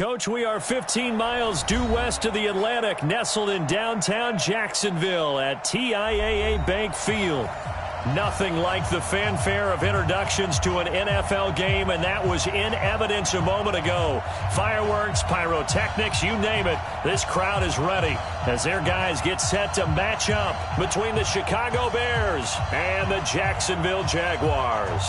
Coach, we are 15 miles due west of the Atlantic, nestled in downtown Jacksonville at TIAA Bank Field. Nothing like the fanfare of introductions to an NFL game, and that was in evidence a moment ago. Fireworks, pyrotechnics, you name it. This crowd is ready as their guys get set to match up between the Chicago Bears and the Jacksonville Jaguars.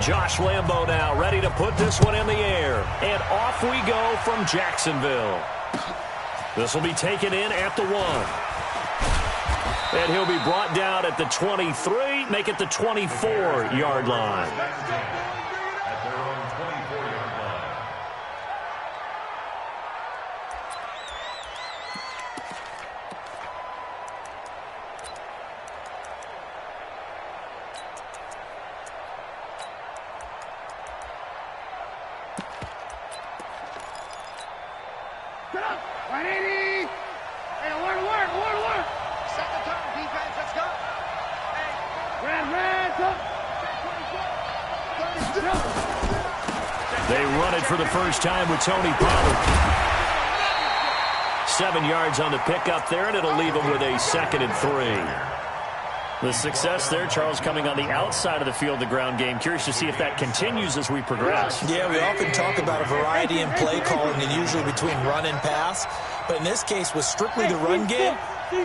Josh Lambo now ready to put this one in the air. And off we go from Jacksonville. This will be taken in at the 1. And he'll be brought down at the 23, make it the 24-yard line. They run it for the first time with Tony Pollard. 7 yards on the pickup there, and it'll leave him with a 2nd and 3. The success there, Charles, coming on the outside of the field, the ground game. Curious to see if that continues as we progress. Yeah, we often talk about a variety in play calling and usually between run and pass. But in this case, with strictly the run game,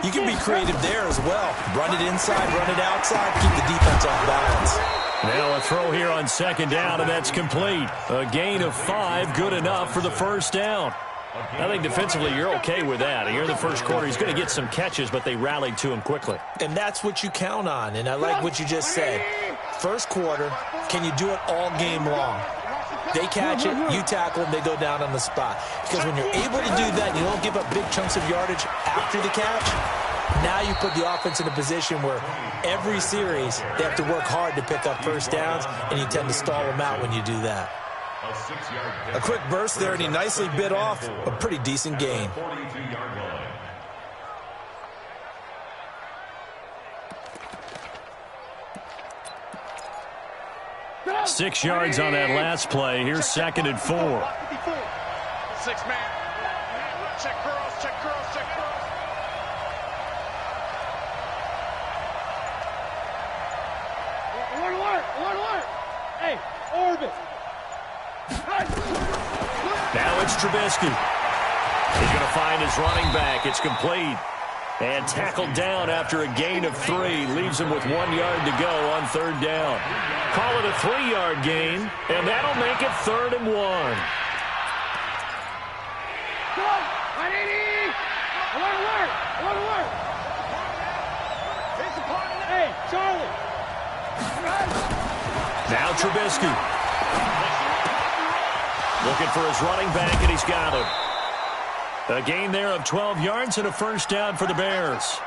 you can be creative there as well. Run it inside, run it outside, keep the defense off balance. Now a throw here on 2nd down, and that's complete. A gain of 5, good enough for the first down. I think defensively you're okay with that. Here in the first quarter, he's going to get some catches, but they rallied to him quickly. And that's what you count on, and I like what you just said. First quarter, can you do it all game long? They catch it, you tackle them, they go down on the spot. Because when you're able to do that, you don't give up big chunks of yardage after the catch. Now you put the offense in a position where every series they have to work hard to pick up first downs, and you tend to stall them out when you do that. A quick burst there, and he nicely bit off a pretty decent gain. 6 yards on that last play. Here's 2nd and 4. 6-man. Check curls, check curls, check curls. Alert. Hey, orbit. Now it's Trubisky. He's going to find his running back. It's complete. And tackled down after a gain of 3. Leaves him with 1 yard to go on 3rd down. Call it a 3-yard gain, and that'll make it 3rd and 1. Alert. Hey, Charlie. Now Trubisky. Looking for his running back, and he's got him. A gain there of 12 yards and a first down for the Bears.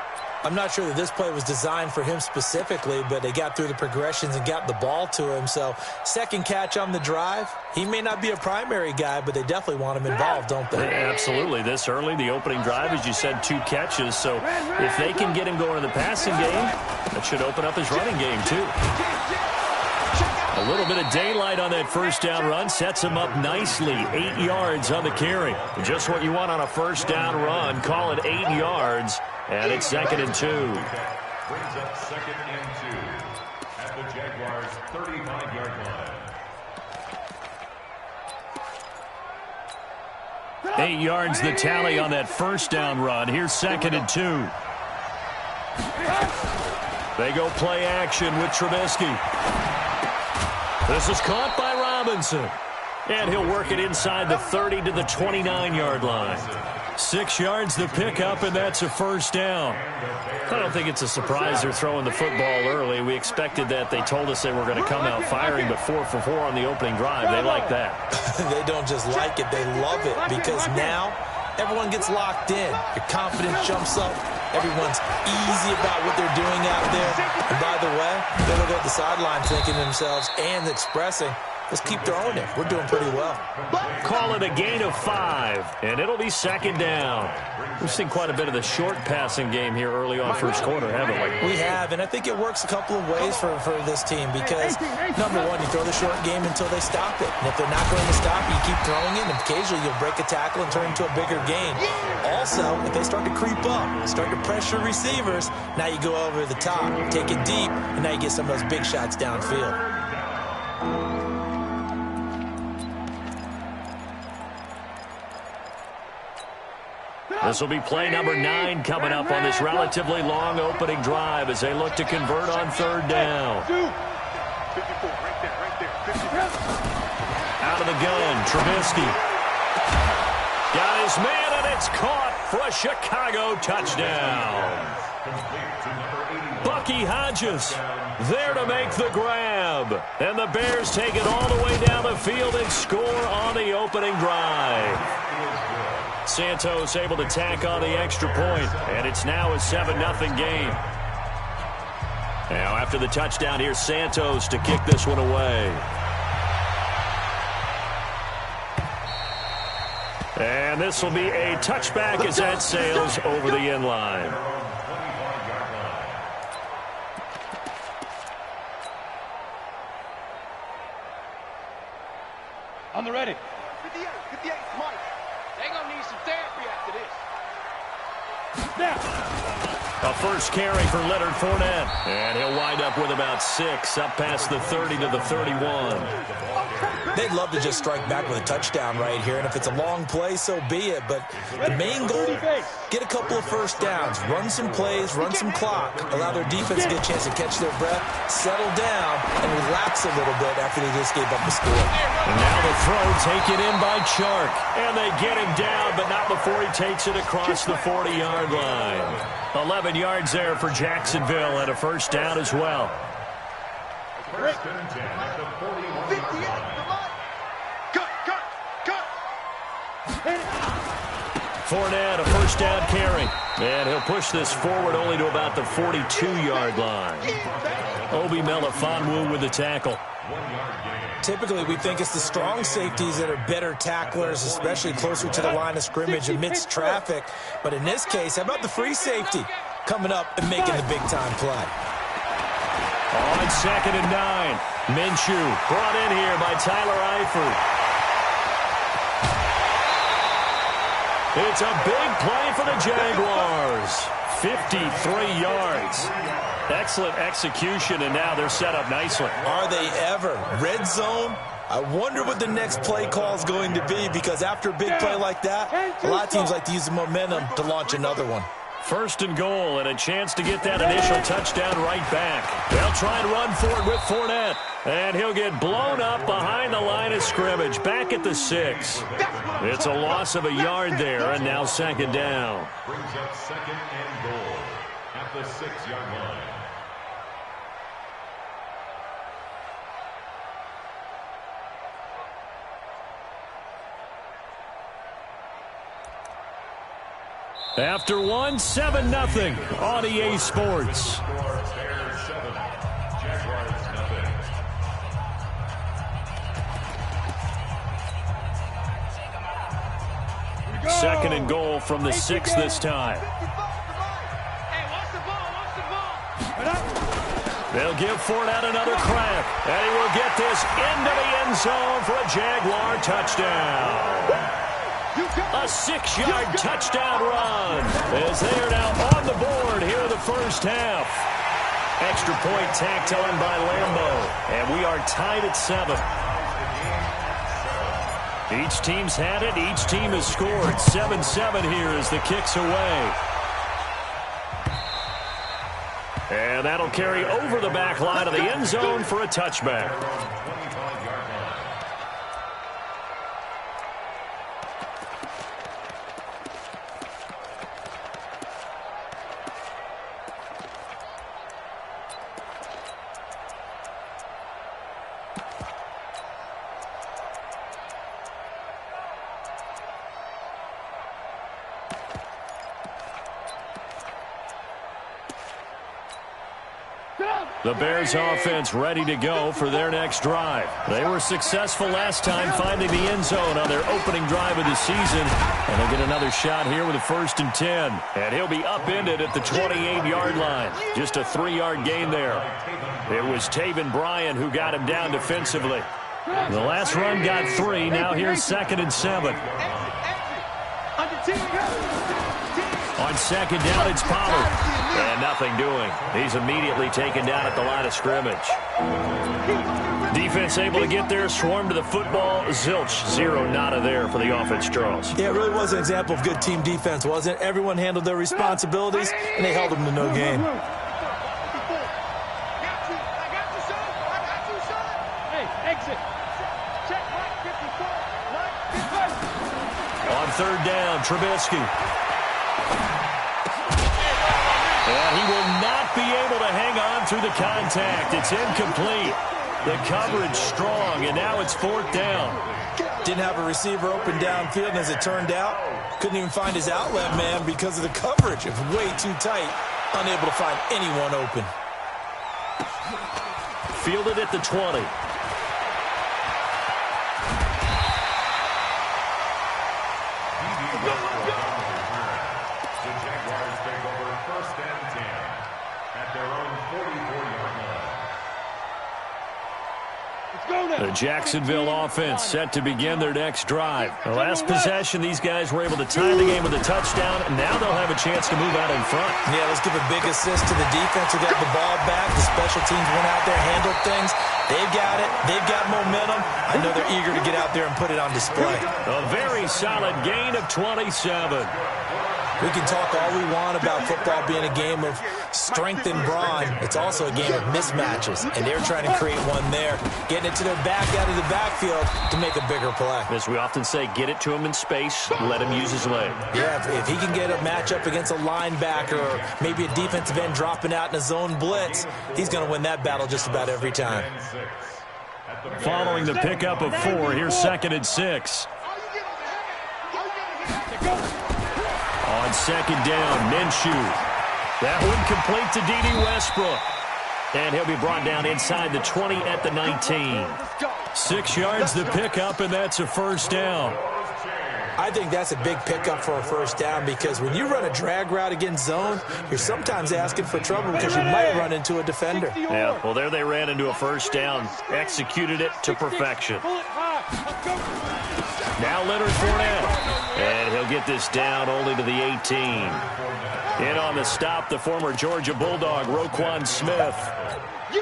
I'm not sure that this play was designed for him specifically, but they got through the progressions and got the ball to him. So, second catch on the drive. He may not be a primary guy, but they definitely want him involved, don't they? Absolutely. This early, the opening drive, as you said, 2 catches. So, if they can get him going in the passing game, that should open up his running game, too. A little bit of daylight on that first down run sets him up nicely. 8 yards on the carry. Just what you want on a first down run. Call it 8 yards, and it's 2nd and 2. Brings up 2nd and 2 at the Jaguars' 35-yard line. 8 yards the tally on that first down run. Here's 2nd and 2. They go play action with Trubisky. This is caught by Robinson. And he'll work it inside the 30 to the 29-yard line. 6 yards the pickup, and that's a first down. I don't think it's a surprise they're throwing the football early. We expected that. They told us they were going to come out firing, but 4 for 4 on the opening drive. They like that. They don't just like it, they love it, because now everyone gets locked in. Your confidence jumps up. Everyone's easy about what they're doing out there. And by the way, they look at the sideline thinking to themselves and expressing, let's keep throwing it. We're doing pretty well. Call it a gain of 5, and it'll be second down. We've seen quite a bit of the short passing game here early on first quarter, haven't we? We have, and I think it works a couple of ways for this team because, number one, you throw the short game until they stop it. And if they're not going to stop it, you keep throwing it, and occasionally you'll break a tackle and turn it into a bigger gain. Also, if they start to creep up, start to pressure receivers, now you go over the top, take it deep, and now you get some of those big shots downfield. This will be play number 9 coming up on this relatively long opening drive as they look to convert on third down. Out of the gun, Trubisky. Got his man, and it's caught for a Chicago touchdown. Bucky Hodges there to make the grab. And the Bears take it all the way down the field and score on the opening drive. Santos able to tack on the extra point, and it's now a 7-0 game. Now after the touchdown, here's Santos to kick this one away. And this will be a touchback as that sails over the end line. On the ready. 58, Mike. They're going to need some therapy after this. Now. A first carry for Leonard Fournette. And he'll wind up with about 6, up past the 30 to the 31. They'd love to just strike back with a touchdown right here, and if it's a long play, so be it. But the main goal, get a couple of first downs, run some plays, run some clock, allow their defense to get a chance to catch their breath, settle down, and relax a little bit after they just gave up the score. And now the throw taken in by Chark. And they get him down, but not before he takes it across the 40-yard line. 11 yards there for Jacksonville and a first down as well. First and 10 at the 41-yard line. Fournette, a first down carry. And he'll push this forward only to about the 42-yard line. Obi Melifonwu with the tackle. 1 yard gain. Typically, we think it's the strong safeties that are better tacklers, especially closer to the line of scrimmage amidst traffic. But in this case, how about the free safety coming up and making the big-time play? On second and 9, Minshew brought in here by Tyler Eifert. It's a big play for the Jaguars. 53 yards. Excellent execution, and now they're set up nicely. Are they ever? Red zone? I wonder what the next play call is going to be, because after a big play like that, a lot of teams like to use the momentum to launch another one. First and goal, and a chance to get that initial touchdown right back. They'll try and run for it with Fournette. And he'll get blown up behind the line of scrimmage, back at the 6. It's a loss of a yard there, and now second down. Brings up second and goal at the 6-yard line. After one, 7-0 on EA Sports. Bears 7, Jaguars nothing. Second and goal from the 6 this time. They'll give Fournette another crack, and he will get this into the end zone for a Jaguar touchdown. A 6-yard touchdown run as they are now on the board here in the first half. Extra point tacked on by Lambeau, and we are tied at 7. Each team's had it. Each team has scored. 7-7 here as the kick's away. And that'll carry over the back line of the end zone for a touchback. Down. The Bears offense ready to go for their next drive. They were successful last time finding the end zone on their opening drive of the season. And they'll get another shot here with a 1st and 10. And he'll be upended at the 28-yard line. Just a 3-yard gain there. It was Taven Bryan who got him down defensively. The last run got 3. Now here's 2nd and 7. On 2nd down, it's Pollard. And nothing doing. He's immediately taken down at the line of scrimmage. Defense able to get there, swarm to the football. Zilch, 0 nada there for the offense, Charles. Yeah, it really was an example of good team defense, wasn't it? Everyone handled their responsibilities, and they held them to no gain. On 3rd down, Trubisky. And he will not be able to hang on through the contact. It's incomplete. The coverage strong, and now it's 4th down. Didn't have a receiver open downfield, and as it turned out, couldn't even find his outlet man because of the coverage. It was way too tight, unable to find anyone open. Fielded at the 20. The Jaguars take over 1st and 10 at their own 44-yard line. The Jacksonville offense set to begin their next drive. The last possession, these guys were able to tie the game with a touchdown, and now they'll have a chance to move out in front. Yeah, let's give a big assist to the defense who got the ball back. The special teams went out there, handled things. They've got it. They've got momentum. I know they're eager to get out there and put it on display. A very solid gain of 27. We can talk all we want about football being a game of strength and brawn. It's also a game of mismatches, and they're trying to create one there, getting it to their back out of the backfield to make a bigger play. As we often say, get it to him in space, let him use his leg. Yeah, if he can get a matchup against a linebacker or maybe a defensive end dropping out in a zone blitz, he's going to win that battle just about every time. Following the pickup of 4, here's 2nd and 6. On 2nd down, Minshew. That one complete to D.D. Westbrook. And he'll be brought down inside the 20 at the 19. 6 yards the pickup, and that's a 1st down. I think that's a big pickup for a 1st down because when you run a drag route against zone, you're sometimes asking for trouble because you might run into a defender. Yeah, well, there they ran into a 1st down. Executed it to perfection. Now Leonard Fournette. And he'll get this down only to the 18. In on the stop, the former Georgia Bulldog, Roquan Smith.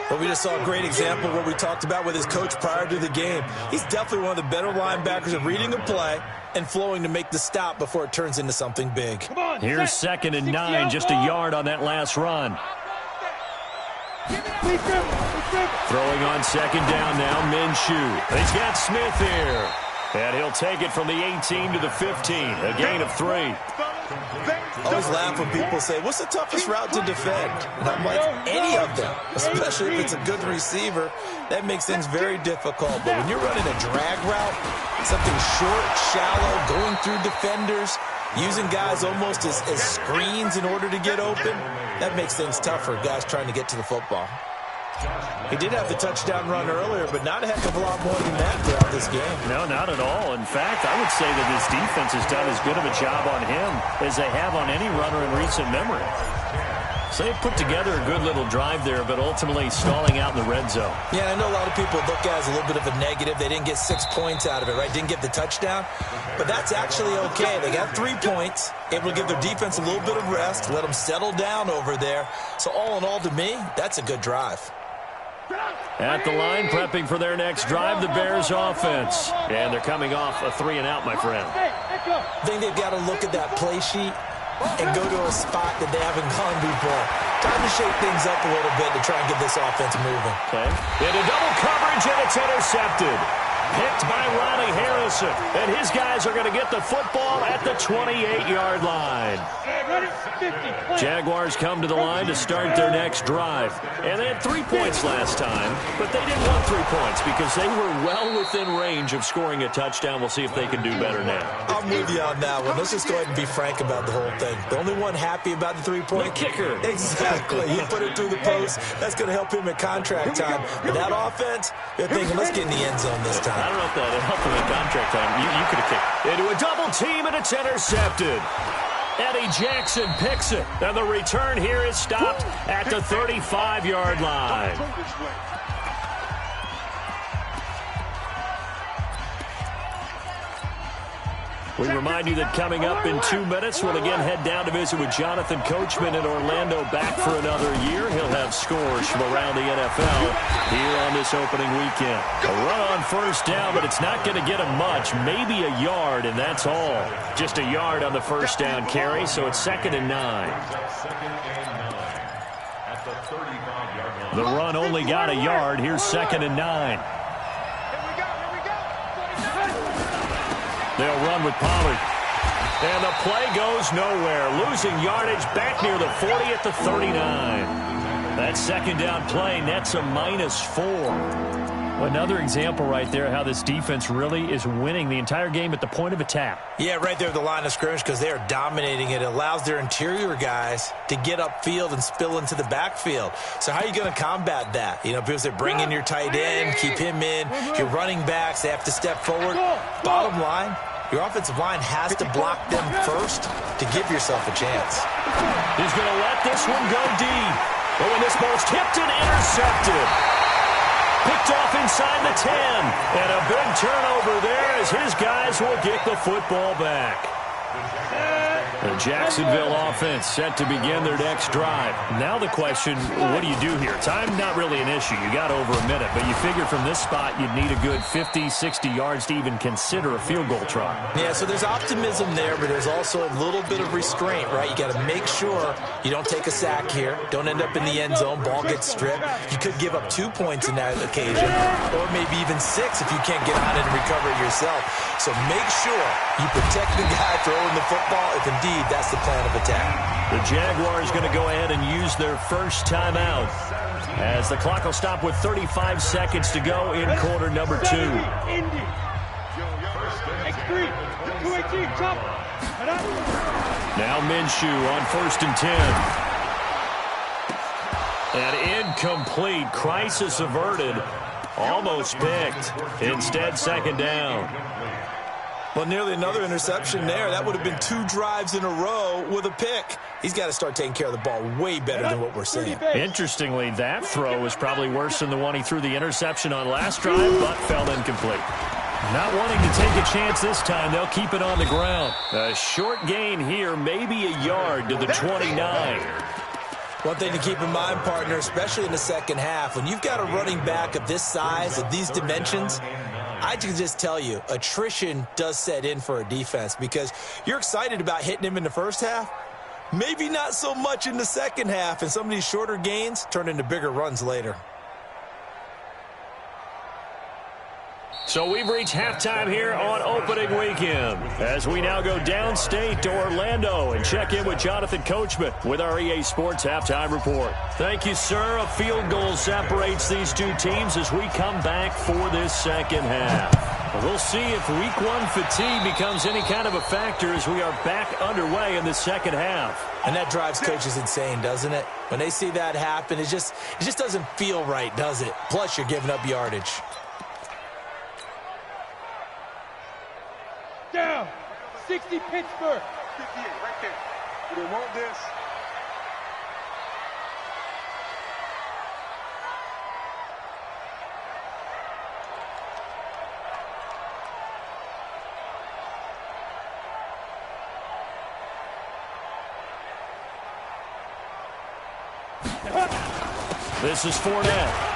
But we just saw a great example of what we talked about with his coach prior to the game. He's definitely one of the better linebackers at reading a play and flowing to make the stop before it turns into something big. Here's 2nd and 9, just a yard on that last run. Throwing on 2nd down now, Minshew. He's got Smith here. And he'll take it from the 18 to the 15, a gain of 3. I always laugh when people say, what's the toughest route to defend? And I'm like, any of them, especially if it's a good receiver. That makes things very difficult. But when you're running a drag route, something short, shallow, going through defenders, using guys almost as screens in order to get open, that makes things tough for guys trying to get to the football. He did have the touchdown run earlier, but not a heck of a lot more than that throughout this game. No, not at all. In fact, I would say that this defense has done as good of a job on him as they have on any runner in recent memory. So they put together a good little drive there, but ultimately stalling out in the red zone. Yeah, I know a lot of people look at it as a little bit of a negative. They didn't get 6 points out of it, right? Didn't get the touchdown. But that's actually okay. They got 3 points, able to give their defense a little bit of rest, let them settle down over there. So all in all, to me, that's a good drive. At the line, prepping for their next drive, the Bears offense. And they're coming off a 3-and-out, my friend. I think they've got to look at that play sheet and go to a spot that they haven't gone before. Time to shake things up a little bit to try and get this offense moving. Okay. Into double coverage, and it's intercepted. Picked by Ronnie Harrison. And his guys are going to get the football at the 28-yard line. Jaguars come to the line to start their next drive. And they had 3 points last time, but they didn't want 3 points because they were well within range of scoring a touchdown. We'll see if they can do better now. I'm with you on that one. Let's just go ahead and be frank about the whole thing. The only one happy about the 3-point kicker. Exactly. He put it through the post. That's going to help him at contract time. But that offense, they're thinking, let's get in the end zone this time. I don't know if that helped him at contract time. You could have kicked into a double team, and it's intercepted. Eddie Jackson picks it, and the return here is stopped at the 35-yard line. We remind you that coming up in 2 minutes, we'll again head down to visit with Jonathan Coachman in Orlando, back for another year. He'll have scores from around the NFL here on this opening weekend. A run on first down, but it's not going to get him much. Maybe a yard, and that's all. Just a yard on the first down carry, so it's 2nd and 9. The run only got a yard. Here's 2nd and 9. They'll run with Pollard. And the play goes nowhere. Losing yardage back near the 40 at the 39. That second down play nets a -4. Another example right there how this defense really is winning the entire game at the point of attack. Yeah, right there at the line of scrimmage because they are dominating it. It allows their interior guys to get upfield and spill into the backfield. So how are you going to combat that? You know, because they bring in your tight end, keep him in. Your running backs, they have to step forward. Bottom line, your offensive line has to block them first to give yourself a chance. He's going to let this one go deep. But when this ball's tipped and intercepted. Picked off inside the 10. And a big turnover there as his guys will get the football back. The Jacksonville offense set to begin their next drive. Now the question, what do you do here? Time not really an issue. You got over a minute, but you figure from this spot you'd need a good 50, 60 yards to even consider a field goal try. Yeah, so there's optimism there, but there's also a little bit of restraint, right? You got to make sure you don't take a sack here. Don't end up in the end zone. Ball gets stripped. You could give up 2 points in that occasion, or maybe even 6 if you can't get on it and recover it yourself. So make sure you protect the guy throwing the football if indeed that's the plan of attack. The Jaguars going to go ahead and use their first timeout as the clock will stop with 35 seconds to go in quarter number 2. Now Minshew on 1st and 10. And incomplete. Crisis averted. Almost picked. Instead, 2nd down. Well, nearly another interception there. That would have been 2 drives in a row with a pick. He's got to start taking care of the ball way better than what we're seeing. Interestingly, that throw was probably worse than the one he threw the interception on last drive, but fell incomplete. Not wanting to take a chance this time, they'll keep it on the ground. A short gain here, maybe a yard to the 29. One thing to keep in mind, partner, especially in the second half, when you've got a running back of this size, of these dimensions, I can just tell you, attrition does set in for a defense because you're excited about hitting him in the first half. Maybe not so much in the second half, and some of these shorter gains turn into bigger runs later. So we've reached halftime here on opening weekend as we now go downstate to Orlando and check in with Jonathan Coachman with our EA Sports Halftime Report. Thank you, sir. A field goal separates these two teams as we come back for this second half. We'll see if week 1 fatigue becomes any kind of a factor as we are back underway in the second half. And that drives coaches insane, doesn't it? When they see that happen, it just doesn't feel right, does it? Plus, you're giving up yardage. Down. 60 Pittsburgh. 58 right there. You don't want this. This is Fournette.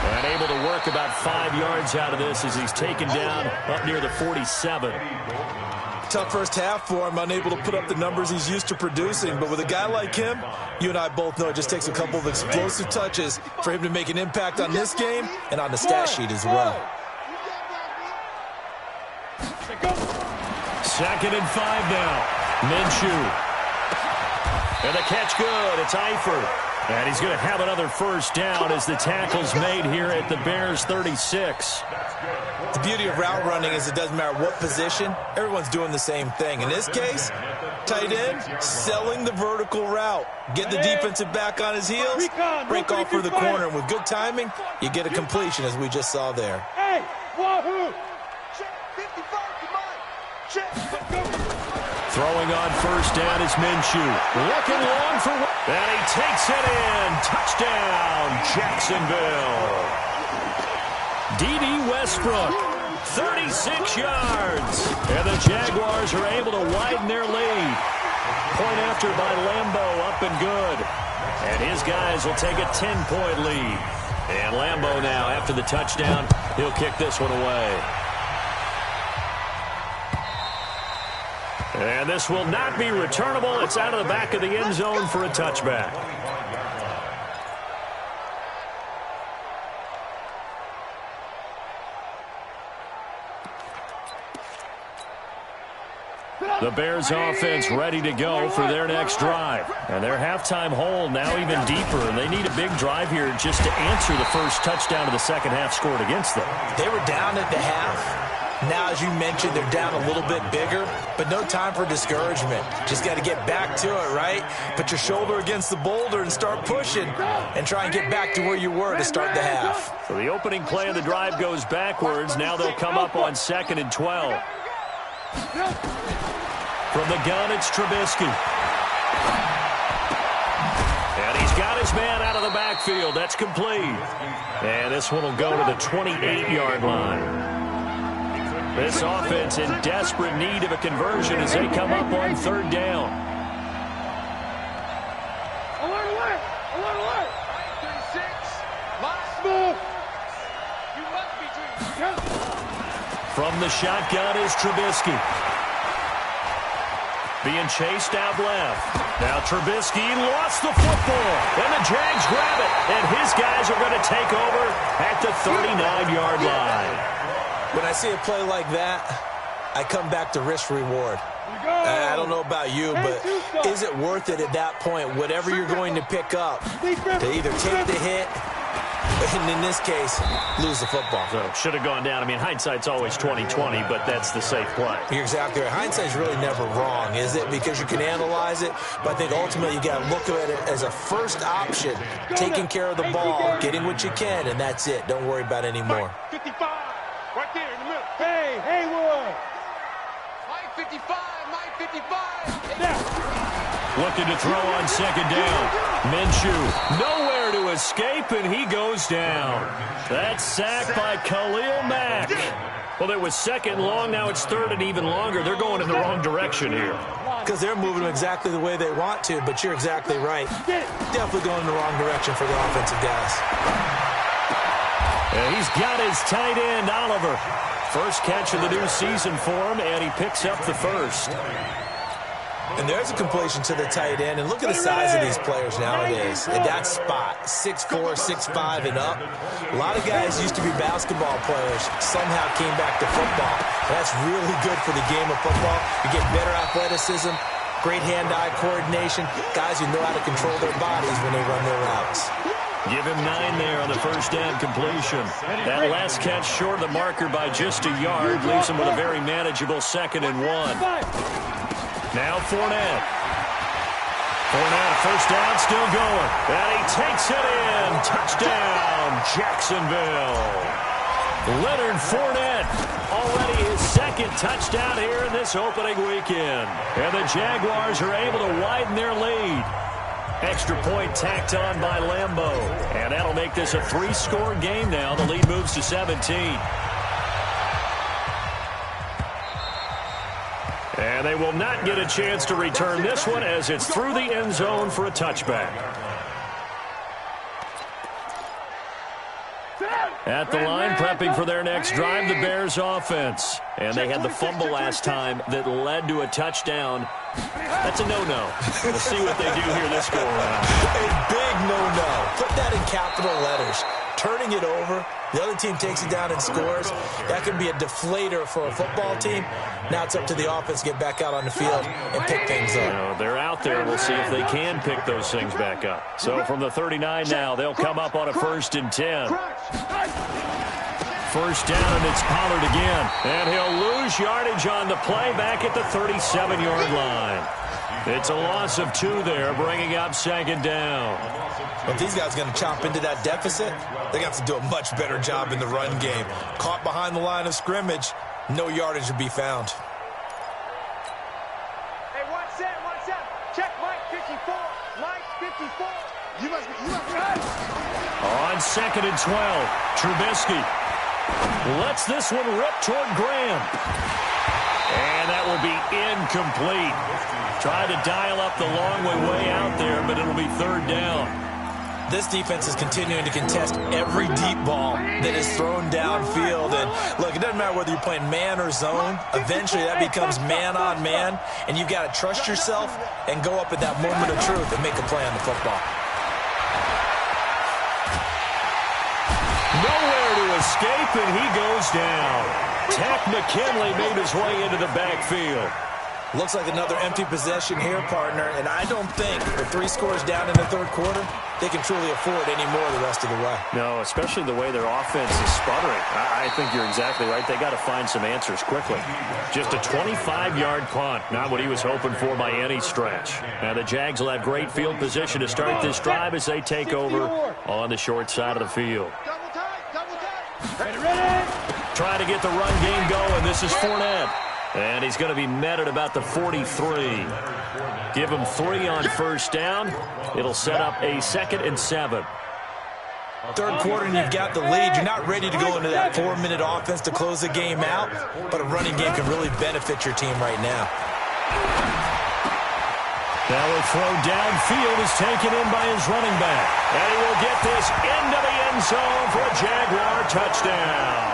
And able to work about 5 yards out of this as he's taken down up near the 47. Tough first half for him, unable to put up the numbers he's used to producing. But with a guy like him, you and I both know it just takes a couple of explosive touches for him to make an impact on this game and on the stat sheet as well. 2nd and 5 now. Minshew. And the catch good. It's Eifert. And he's going to have another first down as the tackle's made here at the Bears' 36. The beauty of route running is it doesn't matter what position. Everyone's doing the same thing. In this case, tight end, selling the vertical route. Get the defensive back on his heels, break off for the corner. And with good timing, you get a completion, as we just saw there. Hey, wahoo! Check 55, come on! Check, let's go! Throwing on first down is Minshew. Looking long for... And he takes it in. Touchdown, Jacksonville. D.D. Westbrook, 36 yards. And the Jaguars are able to widen their lead. Point after by Lambeau, up and good. And his guys will take a 10-point lead. And Lambeau now, after the touchdown, he'll kick this one away. And this will not be returnable. It's out of the back of the end zone for a touchback. The Bears offense ready to go for their next drive. And their halftime hole now even deeper. And they need a big drive here just to answer the first touchdown of the second half scored against them. They were down at the half. Now, as you mentioned, they're down a little bit bigger, but no time for discouragement. Just got to get back to it, right? Put your shoulder against the boulder and start pushing and try and get back to where you were to start the half. So the opening play of the drive goes backwards. Now they'll come up on 2nd and 12. From the gun, it's Trubisky. And he's got his man out of the backfield. That's complete. And this one will go to the 28-yard line. This offense in desperate need of a conversion as they come up on 3rd down. Alert, alert! Alert, alert! 36, last move! You must be doing... From the shotgun is Trubisky. Being chased out left. Now Trubisky lost the football. And the Jags grab it. And his guys are going to take over at the 39-yard line. When I see a play like that, I come back to risk-reward. I don't know about you, but is it worth it at that point, whatever you're going to pick up, to either take the hit, and in this case, lose the football? So should have gone down. I mean, hindsight's always 20/20, but that's the safe play. You're exactly right. Hindsight's really never wrong, is it? Because you can analyze it, but I think ultimately you got to look at it as a first option, taking care of the ball, getting what you can, and that's it. Don't worry about it anymore. 55, right there in the middle. Hey, Haywood! Mike 55, Mike 55. Looking to throw on 2nd down. Minshew, nowhere to escape, and he goes down. That's sacked by Khalil Mack. Well, it was 2nd long, now it's 3rd and even longer. They're going in the wrong direction here. Because they're moving them exactly the way they want to, but you're exactly right. Definitely going in the wrong direction for the offensive guys. And he's got his tight end, Oliver. First catch of the new season for him, and he picks up the first. And there's a completion to the tight end. And look at the size of these players nowadays. At that spot, 6'4", 6'5", and up. A lot of guys used to be basketball players, somehow came back to football. And that's really good for the game of football. You get better athleticism, great hand-eye coordination, guys who know how to control their bodies when they run their routes. Give him 9 there on the first down completion. That last catch short of the marker by just a yard leaves him with a very manageable 2nd and 1. Now Fournette. Fournette, first down, still going. And he takes it in. Touchdown, Jacksonville. Leonard Fournette, already his 2nd touchdown here in this opening weekend. And the Jaguars are able to widen their lead. Extra point tacked on by Lambeau. And that'll make this a 3-score game now. The lead moves to 17. And they will not get a chance to return this one as it's through the end zone for a touchback. At the line, prepping for their next drive, the Bears offense. And they had the fumble last time that led to a touchdown. That's a no-no. We'll see what they do here this go-around. A big no-no. Put that in capital letters. turning it over. The other team takes it down and scores. That can be a deflator for a football team. Now it's up to the offense to get back out on the field and pick things up. Well, they're out there. We'll see if they can pick those things back up. So from the 39 now, they'll come up on a 1st and 10. First down, and it's Pollard again. And he'll lose yardage on the play back at the 37-yard line. It's a loss of 2 there, bringing up 2nd down. If these guys are going to chop into that deficit, they got to do a much better job in the run game. Caught behind the line of scrimmage, no yardage to be found. Hey, one set. Check Mike 54. Mike 54. You must be On 2nd and 12, Trubisky lets this one rip toward Graham. And that will be incomplete. Tried to dial up the long way out there, but it'll be 3rd down. This defense is continuing to contest every deep ball that is thrown downfield. And look, it doesn't matter whether you're playing man or zone. Eventually that becomes man on man. And you've got to trust yourself and go up at that moment of truth and make a play on the football. Nowhere to escape, and he goes down. Tech McKinley made his way into the backfield. Looks like another empty possession here, partner. And I don't think with 3 scores down in the 3rd quarter, they can truly afford any more the rest of the way. No, especially the way their offense is sputtering. I think you're exactly right. They got to find some answers quickly. Just a 25-yard punt, not what he was hoping for by any stretch. Now the Jags will have great field position to start this drive as they take over on the short side of the field. Double tight. Ready. Trying to get the run game going. This is Fournette. And he's going to be met at about the 43. Give him 3 on 1st down. It'll set up a 2nd and 7. 3rd quarter and you've got the lead. You're not ready to go into that 4-minute offense to close the game out, but a running game can really benefit your team right now. Now a throw downfield is taken in by his running back. And he will get this into the end zone for a Jaguar touchdown.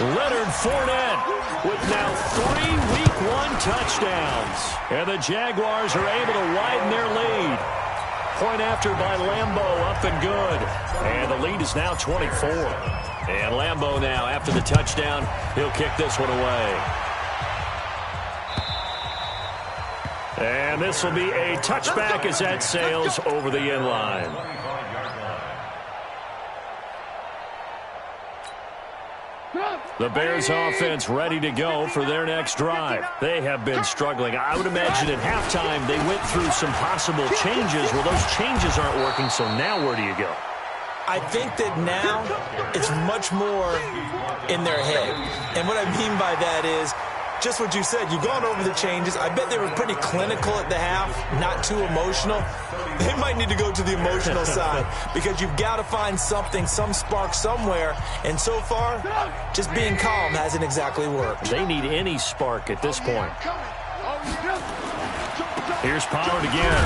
Leonard Fournette with now 3 Week 1 touchdowns. And the Jaguars are able to widen their lead. Point after by Lambeau, up and good. And the lead is now 24. And Lambeau now, after the touchdown, he'll kick this one away. And this will be a touchback as that sails over the end line. The Bears offense ready to go for their next drive. They have been struggling. I would imagine at halftime they went through some possible changes. Well, those changes aren't working, so now where do you go? I think that now it's much more in their head. And what I mean by that is just what you said. You've gone over the changes. I bet they were pretty clinical at the half, not too emotional. They might need to go to the emotional side because you've got to find something, some spark somewhere. And so far, just being calm hasn't exactly worked. They need any spark at this point. Here's Pollard again.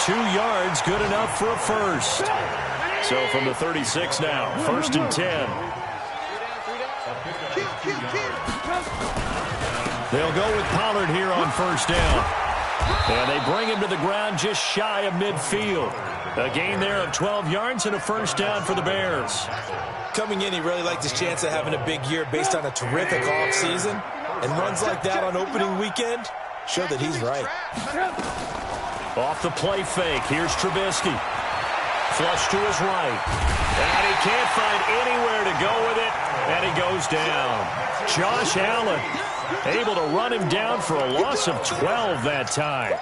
2 yards, good enough for a first. So from the 36 now, 1st and 10. They'll go with Pollard here on 1st down. And they bring him to the ground just shy of midfield. A gain there of 12 yards and a 1st down for the Bears. Coming in, he really liked his chance of having a big year based on a terrific offseason. And runs like that on opening weekend show that he's right. Off the play fake, here's Trubisky. Flush to his right. And he can't find anywhere to go with it. And he goes down. Josh Allen able to run him down for a loss of 12 that time.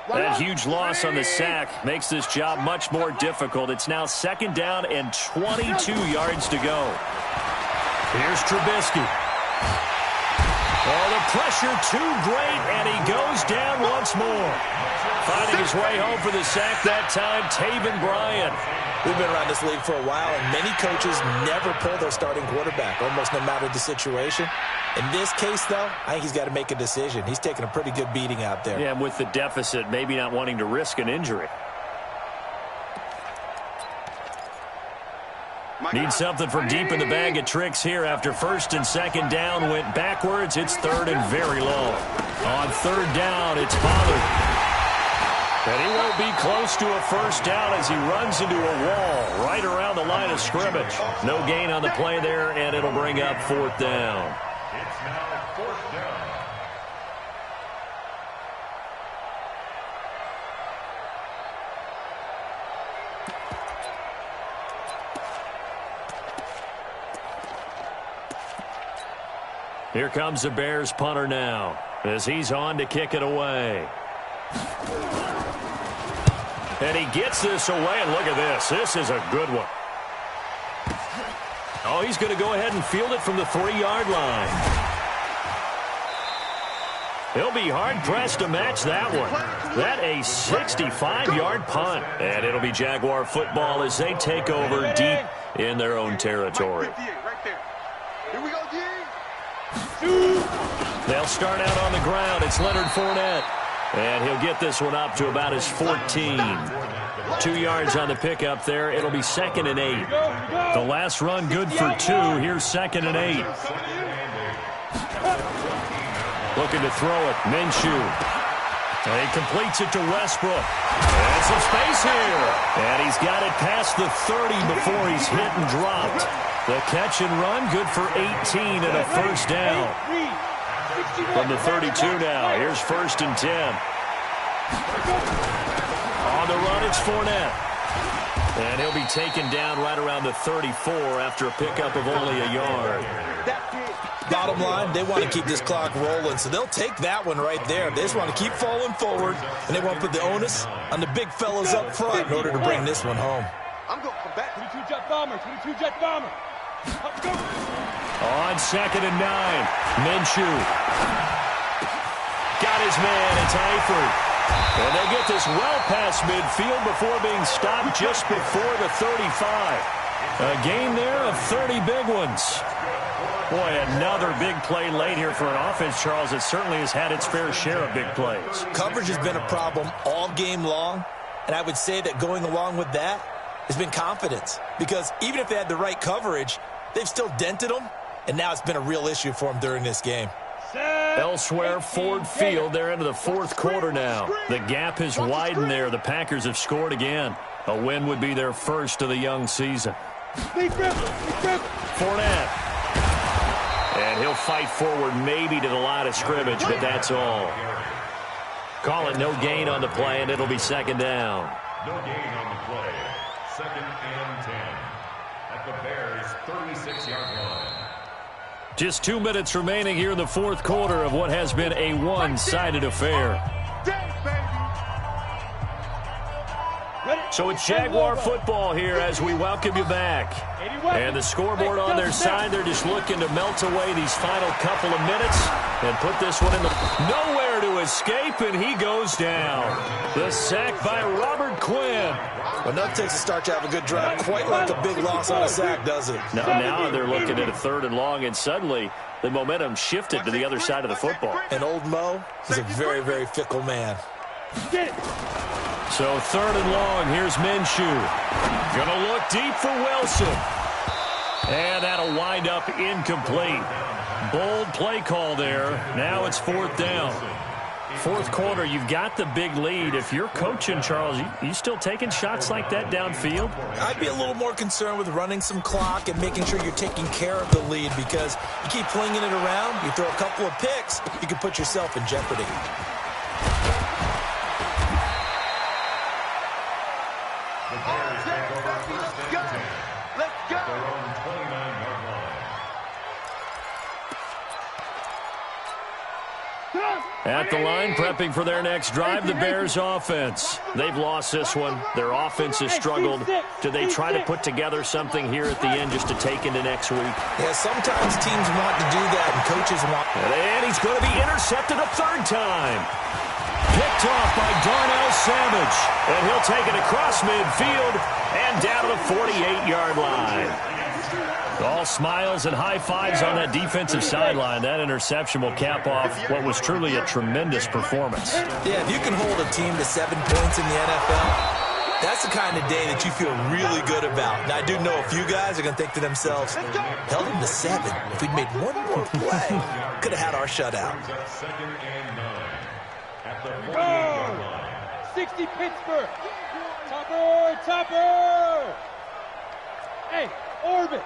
That huge loss on the sack makes this job much more difficult. It's now 2nd down and 22 yards to go. Here's Trubisky. Oh, the pressure too great, and he goes down once more. Finding his way home for the sack that time, Taven Bryan. We've been around this league for a while, and many coaches never pull their starting quarterback, almost no matter the situation. In this case, though, I think he's got to make a decision. He's taking a pretty good beating out there. Yeah, and with the deficit, maybe not wanting to risk an injury. Need something from deep in the bag of tricks here after first and second down went backwards. It's third and very long. On third down, it's Pollard. And he won't be close to a first down as he runs into a wall right around the line of scrimmage. No gain on the play there, and it'll bring up fourth down. It's now fourth down. Here comes the Bears punter now as he's on to kick it away. And he gets this away, and look at this. This is a good one. Oh, he's going to go ahead and field it from the 3-yard line. He'll be hard-pressed to match that one. That a 65-yard punt. And it'll be Jaguar football as they take over deep in their own territory. Here we go, D. They'll start out on the ground. It's Leonard Fournette. And he'll get this one up to about his 14. 2 yards on the pickup there. It'll be 2nd and 8. The last run good for 2. Here's 2nd and 8. Looking to throw it. Minshew. And he completes it to Westbrook. And some space here. And he's got it past the 30 before he's hit and dropped. The catch and run good for 18 and a first down. From the 32 now. Here's 1st and 10. On the run, it's Fournette. And he'll be taken down right around the 34 after a pickup of only a yard. Bottom line, they want to keep this clock rolling, so they'll take that one right there. They just want to keep falling forward, and they want to put the onus on the big fellas up front in order to bring this one home. I'm going to come back. 22 Jet Bomber. 22 Jet Bomber. Let's go. On 2nd and 9, Minshew. Got his man, it's Eifert. And they get this well past midfield before being stopped just before the 35. A gain there of 30 big ones. Boy, another big play late here for an offense, Charles, that certainly has had its fair share of big plays. Coverage has been a problem all game long, and I would say that going along with that has been confidence. Because even if they had the right coverage, they've still dented them, and now it's been a real issue for them during this game. Elsewhere, Ford Field, they're into the fourth quarter now. The gap has widened there. The Packers have scored again. A win would be their first of the young season. Fournette. And he'll fight forward maybe to the line of scrimmage, but that's all. Call it no gain on the play, and it'll be 2nd down. No gain on the play. 2nd and 10. At the Bears' 36-yard line. Just 2 minutes remaining here in the fourth quarter of what has been a one-sided affair. So it's Jaguar football here as we welcome you back. And the scoreboard on their side, they're just looking to melt away these final couple of minutes and put this one in the... Nowhere to escape, and he goes down. The sack by Robert Quinn. Well, nothing takes a start to have a good drive quite like a big loss on a sack, does it? Now they're looking at a 3rd and long, and suddenly the momentum shifted to the other side of the football. And old Mo is a very, very fickle man. So 3rd and long, here's Minshew. Gonna look deep for Wilson. And that'll wind up incomplete. Bold play call there. Now it's 4th down. Fourth quarter, you've got the big lead. If you're coaching, Charles, you still taking shots like that downfield? I'd be a little more concerned with running some clock and making sure you're taking care of the lead, because you keep flinging it around, you throw a couple of picks, you can put yourself in jeopardy. The Bears take over 1st and 10. Let's go. Their own 29-yard line. At the line, prepping for their next drive, the Bears offense. They've lost this one. Their offense has struggled. Do they try to put together something here at the end just to take into next week? Yeah, sometimes teams want to do that, and coaches want. And he's going to be intercepted a third time. Picked off by Darnell Savage. And he'll take it across midfield and down to the 48-yard line. All smiles and high fives on that defensive sideline. That interception will cap off what was truly a tremendous performance. Yeah, if you can hold a team to 7 points in the NFL, that's the kind of day that you feel really good about. Now, I do know a few guys are going to think to themselves, held them to 7. If we'd made one more play, could have had our shutout. Second and 9 at the 48-yard line. 60 Pittsburgh. Topper. Hey, Orbit.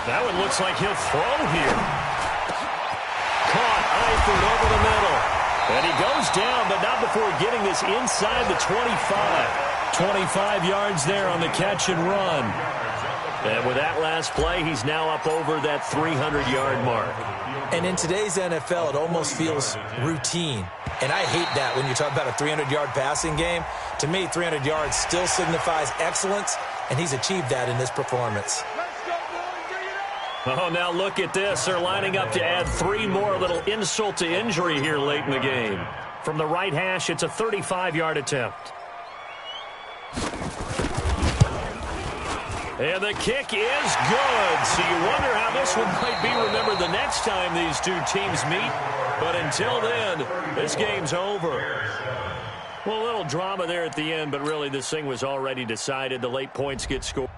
That one looks like he'll throw here. Caught, Eifert over the middle. And he goes down, but not before getting this inside the 25. 25 yards there on the catch and run. And with that last play, he's now up over that 300-yard mark. And in today's NFL, it almost feels routine. And I hate that when you talk about a 300-yard passing game. To me, 300 yards still signifies excellence, and he's achieved that in this performance. Oh, now look at this. They're lining up to add 3 more, a little insult to injury here late in the game. From the right hash, it's a 35-yard attempt. And the kick is good. So you wonder how this one might be remembered the next time these two teams meet. But until then, this game's over. Well, a little drama there at the end, but really this thing was already decided. The late points get scored.